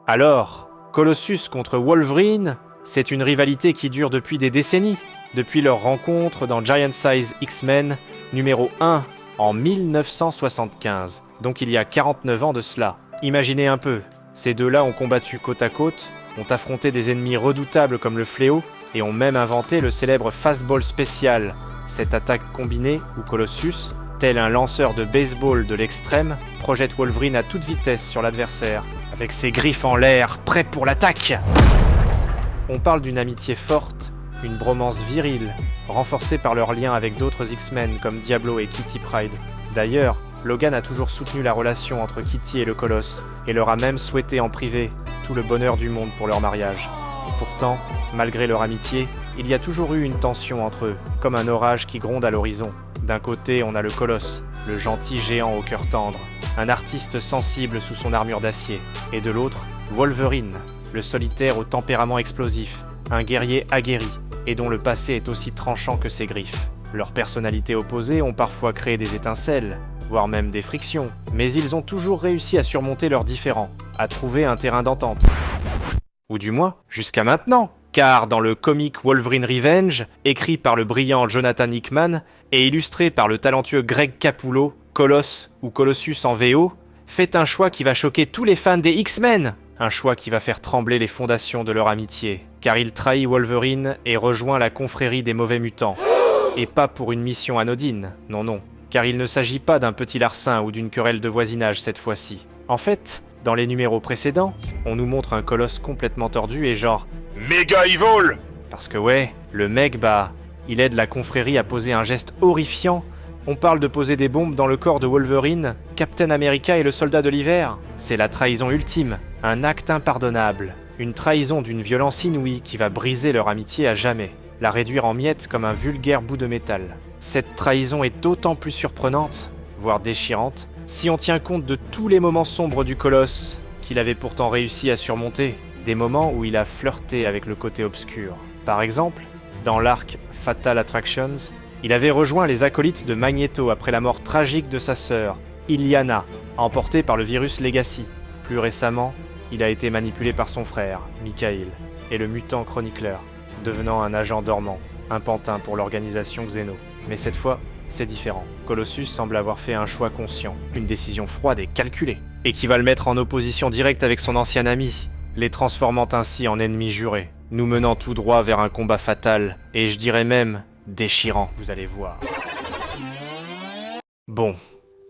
Alors, Colossus contre Wolverine, c'est une rivalité qui dure depuis des décennies, depuis leur rencontre dans Giant Size X-Men numéro 1 en 1975, donc il y a 49 ans de cela. Imaginez un peu, ces deux-là ont combattu côte à côte, ont affronté des ennemis redoutables comme le Fléau, et ont même inventé le célèbre Fastball spécial, cette attaque combinée où Colossus, tel un lanceur de baseball de l'extrême, projette Wolverine à toute vitesse sur l'adversaire, avec ses griffes en l'air, prêt pour l'attaque. On parle d'une amitié forte, une bromance virile, renforcée par leur lien avec d'autres X-Men comme Diablo et Kitty Pryde. D'ailleurs, Logan a toujours soutenu la relation entre Kitty et le Colosse, et leur a même souhaité en privé tout le bonheur du monde pour leur mariage. Pourtant, malgré leur amitié, il y a toujours eu une tension entre eux, comme un orage qui gronde à l'horizon. D'un côté, on a le Colosse, le gentil géant au cœur tendre, un artiste sensible sous son armure d'acier, et de l'autre, Wolverine, le solitaire au tempérament explosif, un guerrier aguerri, et dont le passé est aussi tranchant que ses griffes. Leurs personnalités opposées ont parfois créé des étincelles, voire même des frictions, mais ils ont toujours réussi à surmonter leurs différends, à trouver un terrain d'entente. Ou du moins, jusqu'à maintenant. Car dans le comic Wolverine Revenge, écrit par le brillant Jonathan Hickman et illustré par le talentueux Greg Capullo, Colosse ou Colossus en VO, fait un choix qui va choquer tous les fans des X-Men. Un choix qui va faire trembler les fondations de leur amitié, car il trahit Wolverine et rejoint la confrérie des mauvais mutants. Et pas pour une mission anodine, non, car il ne s'agit pas d'un petit larcin ou d'une querelle de voisinage cette fois-ci. En fait, dans les numéros précédents, on nous montre un Colosse complètement tordu et genre méga evil. Parce que ouais, le mec, il aide la confrérie à poser un geste horrifiant. On parle de poser des bombes dans le corps de Wolverine, Captain America et le soldat de l'hiver. C'est la trahison ultime, un acte impardonnable. Une trahison d'une violence inouïe qui va briser leur amitié à jamais, la réduire en miettes comme un vulgaire bout de métal. Cette trahison est d'autant plus surprenante, voire déchirante, si on tient compte de tous les moments sombres du Colosse, qu'il avait pourtant réussi à surmonter, des moments où il a flirté avec le côté obscur. Par exemple, dans l'arc Fatal Attractions, il avait rejoint les acolytes de Magneto après la mort tragique de sa sœur, Illyana, emportée par le virus Legacy. Plus récemment, il a été manipulé par son frère, Michael, et le mutant Chronicler, devenant un agent dormant, un pantin pour l'organisation Xeno. Mais cette fois, c'est différent. Colossus semble avoir fait un choix conscient, une décision froide et calculée, et qui va le mettre en opposition directe avec son ancien ami, les transformant ainsi en ennemis jurés, nous menant tout droit vers un combat fatal, et je dirais même déchirant, vous allez voir. Bon,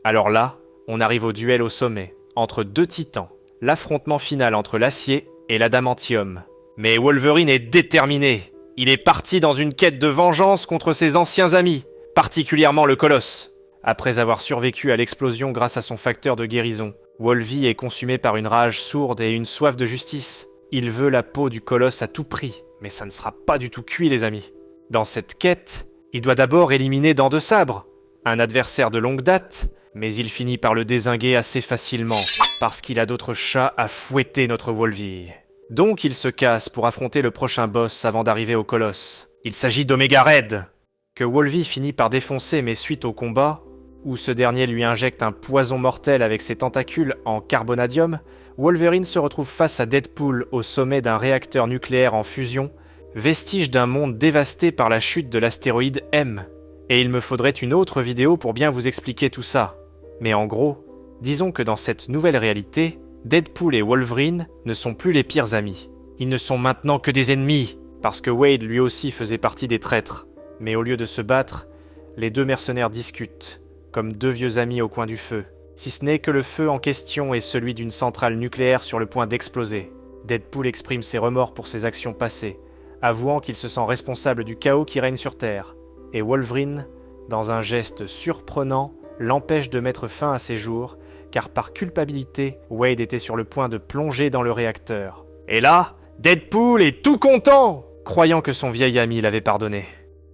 alors là, on arrive au duel au sommet, entre deux titans, l'affrontement final entre l'acier et l'adamantium. Mais Wolverine est déterminé, il est parti dans une quête de vengeance contre ses anciens amis, particulièrement le Colosse. Après avoir survécu à l'explosion grâce à son facteur de guérison, Wolvie est consumé par une rage sourde et une soif de justice. Il veut la peau du Colosse à tout prix, mais ça ne sera pas du tout cuit les amis. Dans cette quête, il doit d'abord éliminer Dents de Sabre, un adversaire de longue date, mais il finit par le dézinguer assez facilement, parce qu'il a d'autres chats à fouetter notre Wolvie. Donc il se casse pour affronter le prochain boss avant d'arriver au Colosse. Il s'agit d'Omega Red, que Wolvie finit par défoncer mais suite au combat, où ce dernier lui injecte un poison mortel avec ses tentacules en carbonadium, Wolverine se retrouve face à Deadpool au sommet d'un réacteur nucléaire en fusion, vestige d'un monde dévasté par la chute de l'astéroïde M. Et il me faudrait une autre vidéo pour bien vous expliquer tout ça. Mais en gros, disons que dans cette nouvelle réalité, Deadpool et Wolverine ne sont plus les pires amis. Ils ne sont maintenant que des ennemis, parce que Wade lui aussi faisait partie des traîtres. Mais au lieu de se battre, les deux mercenaires discutent, comme deux vieux amis au coin du feu. Si ce n'est que le feu en question est celui d'une centrale nucléaire sur le point d'exploser. Deadpool exprime ses remords pour ses actions passées, avouant qu'il se sent responsable du chaos qui règne sur Terre. Et Wolverine, dans un geste surprenant, l'empêche de mettre fin à ses jours, car par culpabilité, Wade était sur le point de plonger dans le réacteur. Et là, Deadpool est tout content, croyant que son vieil ami l'avait pardonné.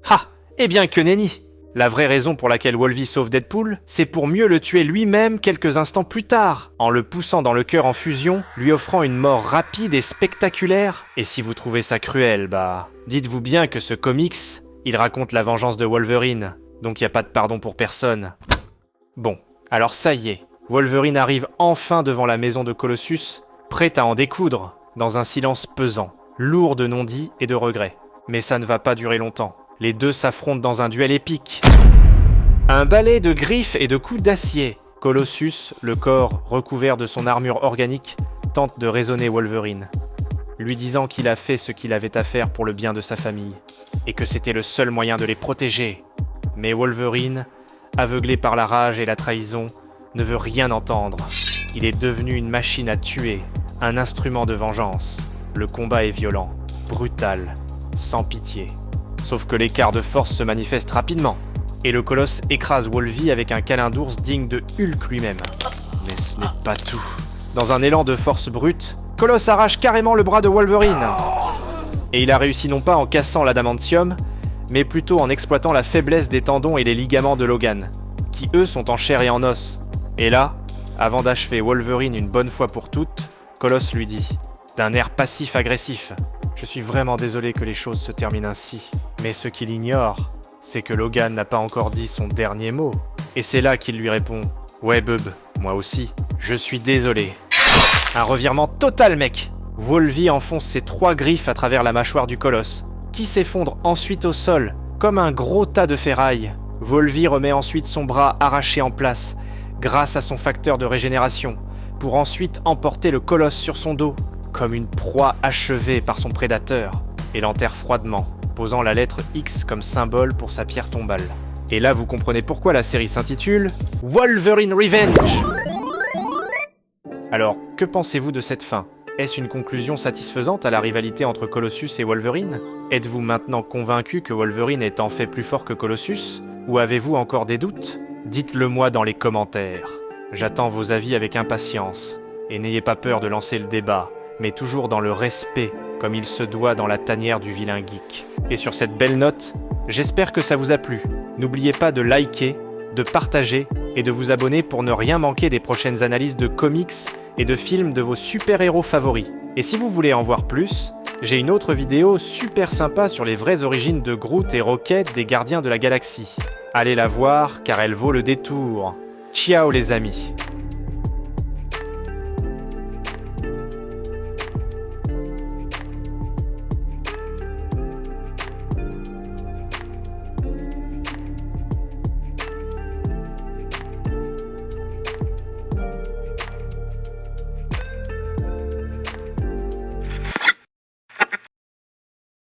Ha! Eh bien que nenni! La vraie raison pour laquelle Wolvie sauve Deadpool, c'est pour mieux le tuer lui-même quelques instants plus tard, en le poussant dans le cœur en fusion, lui offrant une mort rapide et spectaculaire. Et si vous trouvez ça cruel, dites-vous bien que ce comics, il raconte la vengeance de Wolverine, donc y a pas de pardon pour personne. Bon, alors ça y est, Wolverine arrive enfin devant la maison de Colossus, prêt à en découdre, dans un silence pesant, lourd de non-dits et de regrets. Mais ça ne va pas durer longtemps. Les deux s'affrontent dans un duel épique. Un balai de griffes et de coups d'acier. Colossus, le corps recouvert de son armure organique, tente de raisonner Wolverine, lui disant qu'il a fait ce qu'il avait à faire pour le bien de sa famille, et que c'était le seul moyen de les protéger. Mais Wolverine, aveuglé par la rage et la trahison, ne veut rien entendre. Il est devenu une machine à tuer, un instrument de vengeance. Le combat est violent, brutal, sans pitié. Sauf que l'écart de force se manifeste rapidement, et le colosse écrase Wolvie avec un câlin d'ours digne de Hulk lui-même. Mais ce n'est pas tout. Dans un élan de force brute, Colosse arrache carrément le bras de Wolverine. Et il a réussi non pas en cassant l'adamantium, mais plutôt en exploitant la faiblesse des tendons et les ligaments de Logan, qui eux sont en chair et en os. Et là, avant d'achever Wolverine une bonne fois pour toutes, Colosse lui dit, d'un air passif-agressif, « Je suis vraiment désolé que les choses se terminent ainsi. Mais ce qu'il ignore, c'est que Logan n'a pas encore dit son dernier mot. » Et c'est là qu'il lui répond, « Ouais Bub, moi aussi, je suis désolé. » Un revirement total, mec! Wolvie enfonce ses 3 griffes à travers la mâchoire du colosse, qui s'effondre ensuite au sol, comme un gros tas de ferraille. Wolvie remet ensuite son bras arraché en place, grâce à son facteur de régénération, pour ensuite emporter le colosse sur son dos, comme une proie achevée par son prédateur, et l'enterre froidement, posant la lettre X comme symbole pour sa pierre tombale. Et là, vous comprenez pourquoi la série s'intitule Wolverine Revenge! Alors, que pensez-vous de cette fin? Est-ce une conclusion satisfaisante à la rivalité entre Colossus et Wolverine? Êtes-vous maintenant convaincu que Wolverine est en fait plus fort que Colossus? Ou avez-vous encore des doutes? Dites-le moi dans les commentaires. J'attends vos avis avec impatience. Et n'ayez pas peur de lancer le débat, mais toujours dans le respect, comme il se doit dans la tanière du vilain geek. Et sur cette belle note, j'espère que ça vous a plu. N'oubliez pas de liker, de partager et de vous abonner pour ne rien manquer des prochaines analyses de comics et de films de vos super-héros favoris. Et si vous voulez en voir plus, j'ai une autre vidéo super sympa sur les vraies origines de Groot et Rocket des Gardiens de la Galaxie. Allez la voir car elle vaut le détour. Ciao les amis!